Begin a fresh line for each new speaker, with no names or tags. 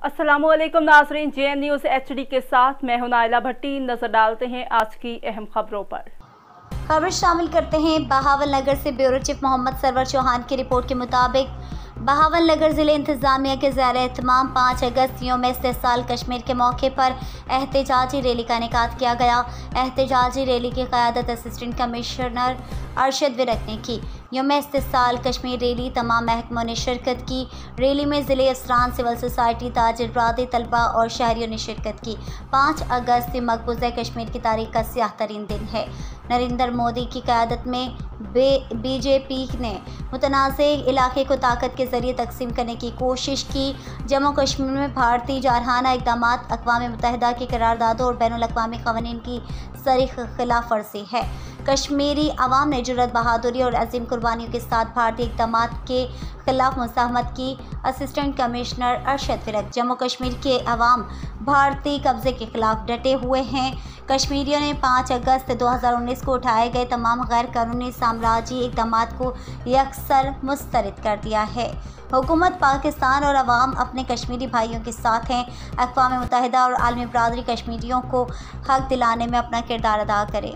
अस्सलामुअलैकुम नाज़रीन, JN news HD के साथ मैं हूं नाइला भट्टी। नजर डालते हैं आज की अहम खबरों पर।
खबर शामिल करते हैं बहावल नगर से। ब्यूरो चीफ मोहम्मद सरवर चौहान की रिपोर्ट के मुताबिक बहावल नगर ज़िले इंतज़ामिया के ज़ेर एहतमाम 5 अगस्त यौम इस्तेसाल कश्मीर के मौके पर एहतजाजी रैली का इनेकाद किया गया। एहतजाजी रैली की क़यादत असिस्टेंट कमिश्नर अरशद विरक ने की। यौम इस्तेसाल कश्मीर रैली तमाम महकमों ने शिरकत की। रैली में ज़िले अफसरान, सिविल सोसाइटी, ताजिर बरादरी, तलबा और शहरियों ने शिरकत की। 5 अगस्त मकबूज़ा कश्मीर की तारीख का स्याह तरीन दिन है। नरेंद्र मोदी की क़यादत में BJP ने मुतनाज़े इलाके को ताकत के ज़रिए तकसीम करने की कोशिश की। जम्मू कश्मीर में भारतीय जारहाना इक़दाम अक़वाम मुत्तहिदा की करारदादों और बैनुल अक़वामी क़वानीन की सरीख खिलाफ वर्जी है। कश्मीरी अवाम ने जुर्रत, बहादुरी और अजीम कुर्बानियों के साथ भारतीय इक़दाम के खिलाफ मुज़ाहमत की। असिस्टेंट कमिश्नर अरशद विरक, जम्मू कश्मीर के अवाम भारतीय कब्ज़े के खिलाफ डटे हुए हैं। कश्मीरियों ने 5 अगस्त 2019 को उठाए गए तमाम गैर कानूनी साम्राज्यी इक़दाम को यकसर मुस्तरद कर दिया है। हुकूमत पाकिस्तान और अवाम अपने कश्मीरी भाइयों के साथ हैं। अक़वाम मुत्तहिदा और आलमी बरादरी कश्मीरियों को हक़ दिलाने में अपना किरदार अदा करें।